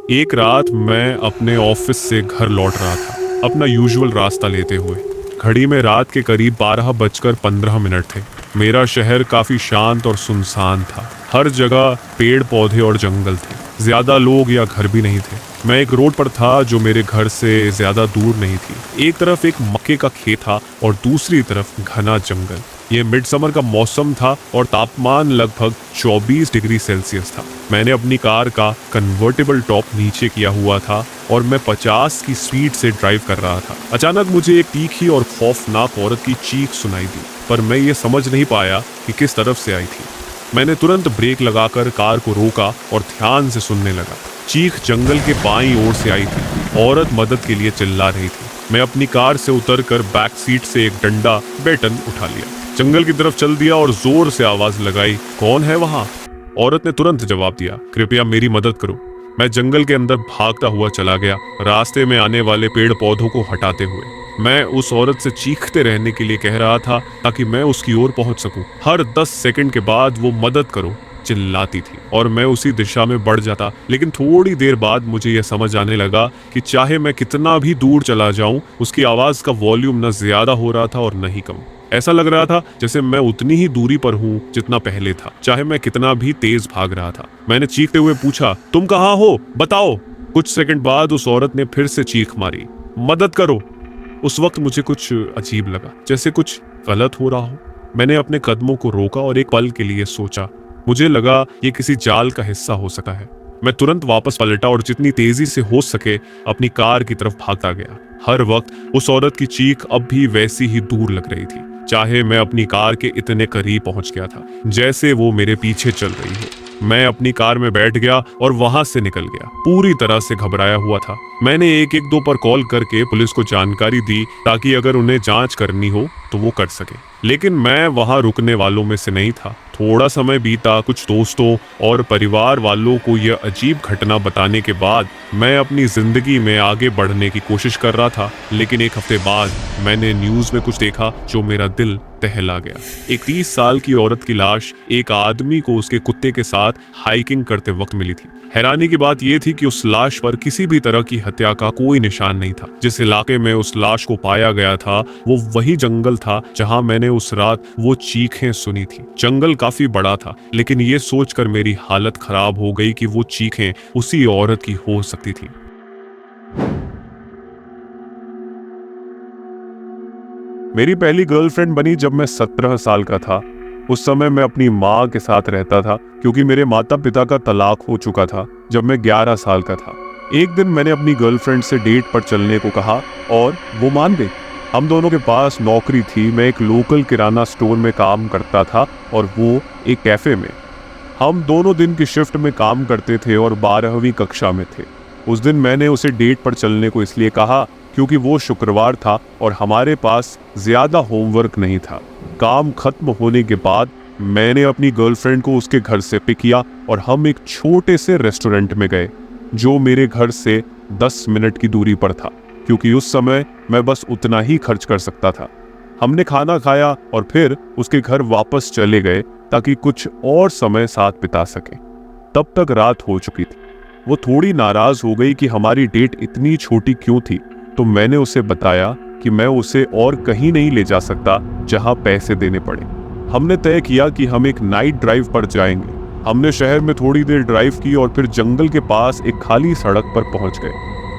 एक रात मैं अपने ऑफिस से घर लौट रहा था, अपना यूजुअल रास्ता लेते हुए। घड़ी में रात के करीब 12:15 थे। मेरा शहर काफी शांत और सुनसान था। हर जगह पेड़ पौधे और जंगल थे। ज्यादा लोग या घर भी नहीं थे। मैं एक रोड पर था जो मेरे घर से ज्यादा दूर नहीं थी। एक तरफ एक मक्के का खेत था और दूसरी तरफ घना जंगल। ये मिड समर का मौसम था और तापमान लगभग 24 डिग्री सेल्सियस था। मैंने अपनी कार का कन्वर्टेबल टॉप नीचे किया हुआ था और मैं 50 की स्पीड से ड्राइव कर रहा था। अचानक मुझे एक तीखी और खौफनाक औरत की चीख सुनाई दी, पर मैं ये समझ नहीं पाया कि किस तरफ से आई थी। मैंने तुरंत ब्रेक लगाकर कार को रोका और ध्यान से सुनने लगा। चीख जंगल के बाईं ओर से आई थी। औरत मदद के लिए चिल्ला रही थी। मैं अपनी कार से उतरकर बैक सीट से एक डंडा बैटन उठा लिया, जंगल की तरफ चल दिया और जोर से आवाज लगाई, कौन है वहां? औरत ने तुरंत जवाब दिया, कृपया मेरी मदद करो। मैं जंगल के अंदर भागता हुआ चला गया, रास्ते में आने वाले पेड़ पौधों को हटाते हुए। मैं उस औरत से चीखते रहने के लिए कह रहा था ताकि मैं उसकी ओर पहुंच सकूं। हर 10 सेकंड के बाद वो मदद करो चिल्लाती थी और मैं उसी दिशा में बढ़ जाता। लेकिन थोड़ी देर बाद मुझे यह समझ आने लगा कि चाहे मैं कितना भी दूर चला जाऊं, उसकी आवाज का वॉल्यूम न ज्यादा हो रहा था और न ही कम। ऐसा लग रहा था जैसे मैं उतनी ही दूरी पर हूँ जितना पहले था, चाहे मैं कितना भी तेज भाग रहा था। मैंने चीखते हुए पूछा, तुम कहाँ हो, बताओ। कुछ सेकंड बाद उस औरत ने फिर से चीख मारी, मदद करो। उस वक्त मुझे कुछ अजीब लगा, जैसे कुछ गलत हो रहा हो। मैंने अपने कदमों को रोका और एक पल के लिए सोचा। मुझे लगा ये किसी जाल का हिस्सा हो सकता है। मैं तुरंत वापस पलटा और जितनी तेजी से हो सके अपनी कार की तरफ भागता गया। हर वक्त उस औरत की चीख अब भी वैसी ही दूर लग रही थी, चाहे मैं अपनी कार के इतने करीब पहुंच गया था जैसे वो मेरे पीछे चल रही हो। मैं अपनी कार में बैठ गया और वहां से निकल गया, पूरी तरह से घबराया हुआ था। मैंने 112 पर कॉल करके पुलिस को जानकारी दी ताकि अगर उन्हें जांच करनी हो तो वो कर सके। लेकिन मैं वहां रुकने वालों में से नहीं था। थोड़ा समय बीता, कुछ दोस्तों और परिवार वालों को यह अजीब घटना बताने के बाद मैं अपनी जिंदगी में आगे बढ़ने की कोशिश कर रहा था। लेकिन एक हफ्ते बाद मैंने न्यूज में कुछ देखा जो मेरा दिल दहला गया। एक 30 साल की औरत की लाश एक आदमी को उसके कुत्ते के साथ हाइकिंग करते वक्त मिली थी। हैरानी की बात यह थी कि उस लाश पर किसी भी तरह की हत्या का कोई निशान नहीं था। जिस इलाके में उस लाश को पाया गया था वो वही जंगल था जहां मैंने उस रात वो चीखें सुनी थी। जंगल काफी बड़ा था, लेकिन ये सोचकर मेरी हालत खराब हो गई कि वो चीखें उसी औरत की हो सकती थी। मेरी पहली गर्लफ्रेंड बनी जब मैं 17 साल का था। उस समय मैं अपनी माँ के साथ रहता था क्योंकि मेरे माता पिता का तलाक हो चुका था जब मैं 11 साल का था। एक दिन मैंने अपनी गर्लफ्रेंड से डेट पर चलने को कहा और वो मान गई। हम दोनों के पास नौकरी थी। मैं एक लोकल किराना स्टोर में काम करता था और वो एक कैफे में। हम दोनों दिन की शिफ्ट में काम करते थे और 12वीं कक्षा में थे। उस दिन मैंने उसे डेट पर चलने को इसलिए कहा क्योंकि वो शुक्रवार था और हमारे पास ज्यादा होमवर्क नहीं था। काम खत्म होने के बाद मैंने अपनी गर्लफ्रेंड को उसके घर से पिक किया और हम एक छोटे से रेस्टोरेंट में गए जो मेरे घर से 10 मिनट की दूरी पर था, क्योंकि उस समय मैं बस उतना ही खर्च कर सकता था। हमने खाना खाया और फिर उसके घर वापस चले गए ताकि कुछ और समय साथ बिता सके। तब तक रात हो चुकी थी। वो थोड़ी नाराज हो गई कि हमारी डेट इतनी छोटी क्यों थी, तो मैंने उसे बताया कि मैं उसे और कहीं नहीं ले जा सकता जहां पैसे देने पड़े। हमने तय किया कि हम एक नाइट ड्राइव पर जाएंगे। हमने शहर में थोड़ी देर ड्राइव की और फिर जंगल के पास एक खाली सड़क पर पहुंच गए।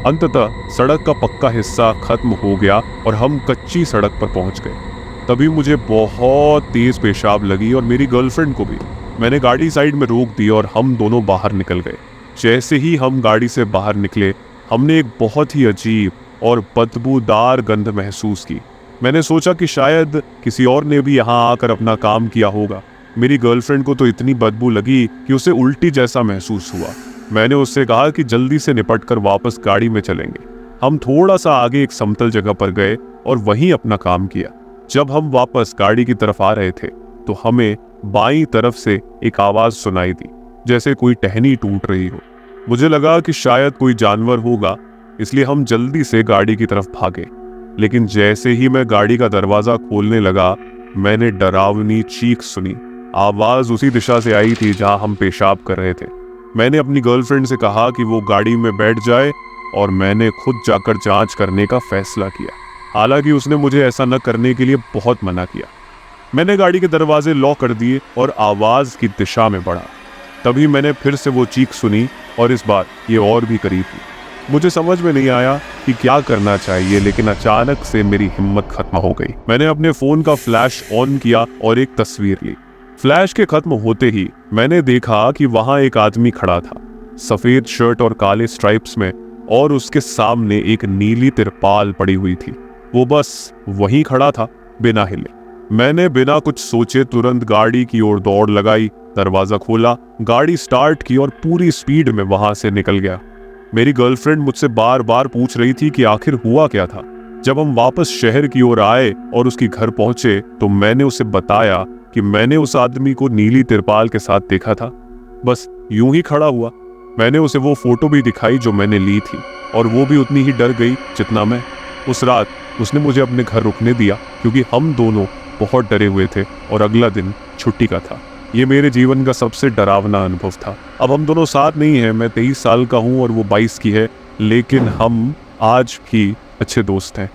अंततः सड़क का पक्का हिस्सा खत्म हो गया और हम कच्ची सड़क पर पहुंच गए। तभी मुझे बहुत तेज पेशाब लगी और मेरी गर्लफ्रेंड को भी। मैंने गाड़ी साइड में रोक दी और हम दोनों बाहर निकल गए। जैसे ही हम गाड़ी से बाहर निकले, हमने एक बहुत ही अजीब और बदबूदार गंध महसूस की। मैंने सोचा कि शायद किसी और ने भी यहाँ आकर अपना काम किया होगा। मेरी गर्लफ्रेंड को तो इतनी बदबू लगी कि उसे उल्टी जैसा महसूस हुआ। मैंने उससे कहा कि जल्दी से निपटकर वापस गाड़ी में चलेंगे। हम थोड़ा सा आगे एक समतल जगह पर गए और वहीं अपना काम किया। जब हम वापस गाड़ी की तरफ आ रहे थे तो हमें बाईं तरफ से एक आवाज सुनाई दी, जैसे कोई टहनी टूट रही हो। मुझे लगा कि शायद कोई जानवर होगा, इसलिए हम जल्दी से गाड़ी की तरफ भागे। लेकिन जैसे ही मैं गाड़ी का दरवाजा खोलने लगा, मैंने डरावनी चीख सुनी। आवाज उसी दिशा से आई थी जहां हम पेशाब कर रहे थे। मैंने अपनी गर्लफ्रेंड से कहा कि वो गाड़ी में बैठ जाए और मैंने खुद जाकर जांच करने का फैसला किया। हालांकि उसने मुझे ऐसा न करने के लिए बहुत मना किया। मैंने गाड़ी के दरवाजे लॉक कर दिए और आवाज की दिशा में बढ़ा। तभी मैंने फिर से वो चीख सुनी और इस बार ये और भी करीब हुई। मुझे समझ में नहीं आया कि क्या करना चाहिए, लेकिन अचानक से मेरी हिम्मत खत्म हो गई। मैंने अपने फोन का फ्लैश ऑन किया और एक तस्वीर ली। फ्लैश के खत्म होते ही मैंने देखा कि वहां एक आदमी खड़ा था, सफेद शर्ट और काले स्ट्राइप्स में, और उसके सामने एक नीली तिरपाल पड़ी हुई थी। वो बस वहीं खड़ा था, बिना हिले। मैंने बिना कुछ सोचे तुरंत गाड़ी की ओर दौड़ लगाई, दरवाजा खोला, गाड़ी स्टार्ट की और पूरी स्पीड में वहां से निकल गया। मेरी गर्लफ्रेंड मुझसे बार बार पूछ रही थी कि आखिर हुआ क्या था। जब हम वापस शहर की ओर आए और उसके घर पहुंचे तो मैंने उसे बताया कि मैंने उस आदमी को नीली तिरपाल के साथ देखा था, बस यूं ही खड़ा हुआ। मैंने उसे वो फोटो भी दिखाई जो मैंने ली थी, और वो भी उतनी ही डर गई जितना मैं। उस रात उसने मुझे अपने घर रुकने दिया क्योंकि हम दोनों बहुत डरे हुए थे और अगला दिन छुट्टी का था। ये मेरे जीवन का सबसे डरावना अनुभव था। अब हम दोनों साथ नहीं हैं। मैं 23 साल का हूँ और वो 22 की है, लेकिन हम आज भी अच्छे दोस्त हैं।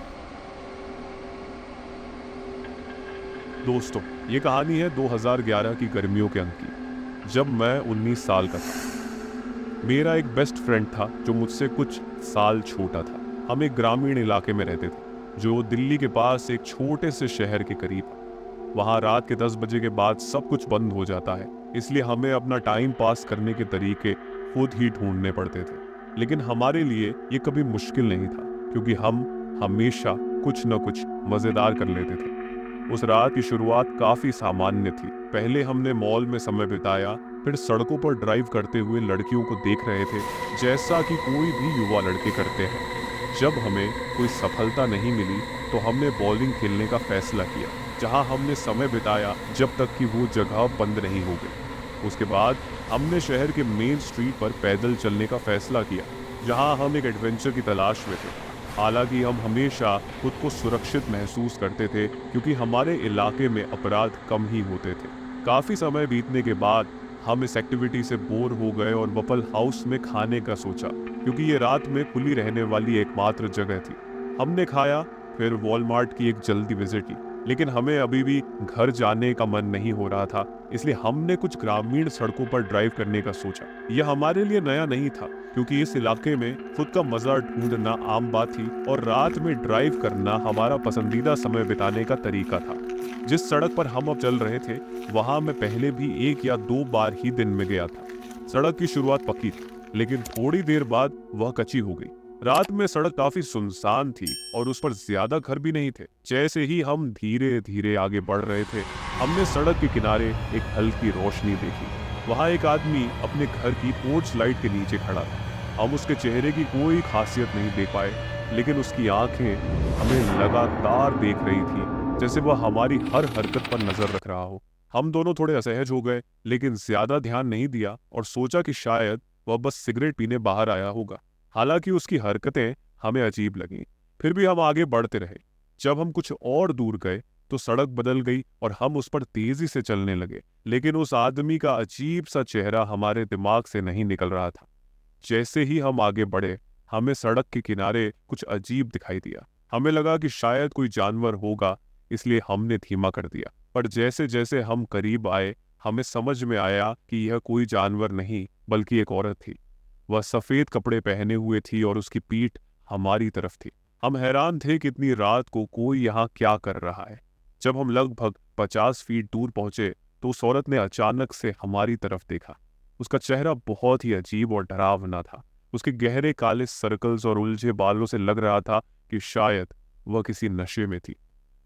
दोस्तों, ये कहानी है 2011 की गर्मियों के अंत की, जब मैं 19 साल का था। मेरा एक बेस्ट फ्रेंड था जो मुझसे कुछ साल छोटा था। हम एक ग्रामीण इलाके में रहते थे जो दिल्ली के पास एक छोटे से शहर के करीब है। वहाँ रात के 10 बजे के बाद सब कुछ बंद हो जाता है, इसलिए हमें अपना टाइम पास करने के तरीके खुद ही ढूंढने पड़ते थे। लेकिन हमारे लिए ये कभी मुश्किल नहीं था, क्योंकि हम हमेशा कुछ न कुछ मज़ेदार कर लेते थे। उस रात की शुरुआत काफ़ी सामान्य थी। पहले हमने मॉल में समय बिताया, फिर सड़कों पर ड्राइव करते हुए लड़कियों को देख रहे थे, जैसा कि कोई भी युवा लड़के करते हैं। जब हमें कोई सफलता नहीं मिली तो हमने बॉलिंग खेलने का फैसला किया, जहां हमने समय बिताया जब तक कि वो जगह बंद नहीं हो गई। उसके बाद हमने शहर के मेन स्ट्रीट पर पैदल चलने का फैसला किया, जहां हम एक एडवेंचर की तलाश में थे। हालांकि हम हमेशा खुद को सुरक्षित महसूस करते थे क्योंकि हमारे इलाके में अपराध कम ही होते थे। काफ़ी समय बीतने के बाद हम इस एक्टिविटी से बोर हो गए और वफल हाउस में खाने का सोचा, क्योंकि ये रात में खुली रहने वाली एकमात्र जगह थी। हमने खाया, फिर वॉलमार्ट की एक जल्दी विजिट की, लेकिन हमें अभी भी घर जाने का मन नहीं हो रहा था, इसलिए हमने कुछ ग्रामीण सड़कों पर ड्राइव करने का सोचा। यह हमारे लिए नया नहीं था, क्योंकि इस इलाके में खुद का मजा ढूंढना आम बात थी और रात में ड्राइव करना हमारा पसंदीदा समय बिताने का तरीका था। जिस सड़क पर हम अब चल रहे थे, वहां मैं पहले भी 1 या 2 बार ही दिन में गया था। सड़क की शुरुआत पक्की थी, लेकिन थोड़ी देर बाद वह कच्ची हो गई। रात में सड़क काफी सुनसान थी और उस पर ज्यादा घर भी नहीं थे। जैसे ही हम धीरे धीरे आगे बढ़ रहे थे, हमने सड़क के किनारे एक हल्की रोशनी देखी। वहां एक आदमी अपने घर की पोर्च लाइट के नीचे खड़ा था। हम उसके चेहरे की कोई खासियत नहीं देख पाए, लेकिन उसकी आंखें हमें लगातार देख रही थी, जैसे वह हमारी हर हरकत पर नजर रख रहा हो। हम दोनों थोड़े असहज हो गए, लेकिन ज्यादा ध्यान नहीं दिया और सोचा कि शायद वह बस सिगरेट पीने बाहर आया होगा। हालांकि उसकी हरकतें हमें अजीब लगीं। फिर भी हम आगे बढ़ते रहे। जब हम कुछ और दूर गए तो सड़क बदल गई और हम उस पर तेजी से चलने लगे, लेकिन उस आदमी का अजीब सा चेहरा हमारे दिमाग से नहीं निकल रहा था। जैसे ही हम आगे बढ़े, हमें सड़क के किनारे कुछ अजीब दिखाई दिया। हमें लगा कि शायद कोई जानवर होगा, इसलिए हमने धीमा कर दिया। पर जैसे जैसे हम करीब आए, हमें समझ में आया कि यह कोई जानवर नहीं बल्कि एक औरत थी। वह सफेद कपड़े पहने हुए थी और उसकी पीठ हमारी तरफ थी। हम हैरान थे कि इतनी रात को कोई यहाँ क्या कर रहा है। जब हम लगभग 50 फीट दूर पहुंचे तो उस औरत ने अचानक से हमारी तरफ देखा। उसका चेहरा बहुत ही अजीब और डरावना था। उसके गहरे काले सर्कल्स और उलझे बालों से लग रहा था कि शायद वह किसी नशे में थी।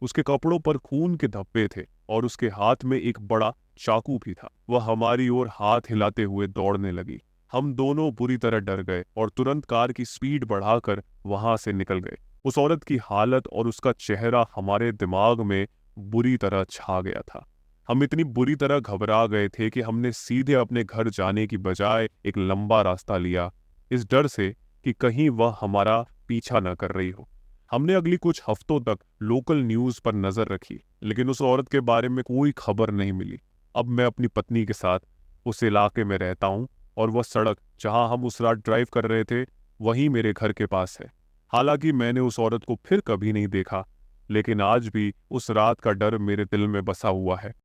उसके कपड़ों पर खून के धब्बे थे और उसके हाथ में एक बड़ा चाकू भी था। वह हमारी ओर हाथ हिलाते हुए दौड़ने लगी। हम दोनों बुरी तरह डर गए और तुरंत कार की स्पीड बढ़ाकर वहां से निकल गए। उस औरत की हालत और उसका चेहरा हमारे दिमाग में बुरी तरह छा गया था। हम इतनी बुरी तरह घबरा गए थे कि हमने सीधे अपने घर जाने की बजाय एक लंबा रास्ता लिया, इस डर से कि कहीं वह हमारा पीछा न कर रही हो। हमने अगली कुछ हफ्तों तक लोकल न्यूज़ पर नजर रखी, लेकिन उस औरत के बारे में कोई खबर नहीं मिली। अब मैं अपनी पत्नी के साथ उस इलाके में रहता हूँ और वह सड़क जहां हम उस रात ड्राइव कर रहे थे वही मेरे घर के पास है। हालांकि मैंने उस औरत को फिर कभी नहीं देखा, लेकिन आज भी उस रात का डर मेरे दिल में बसा हुआ है।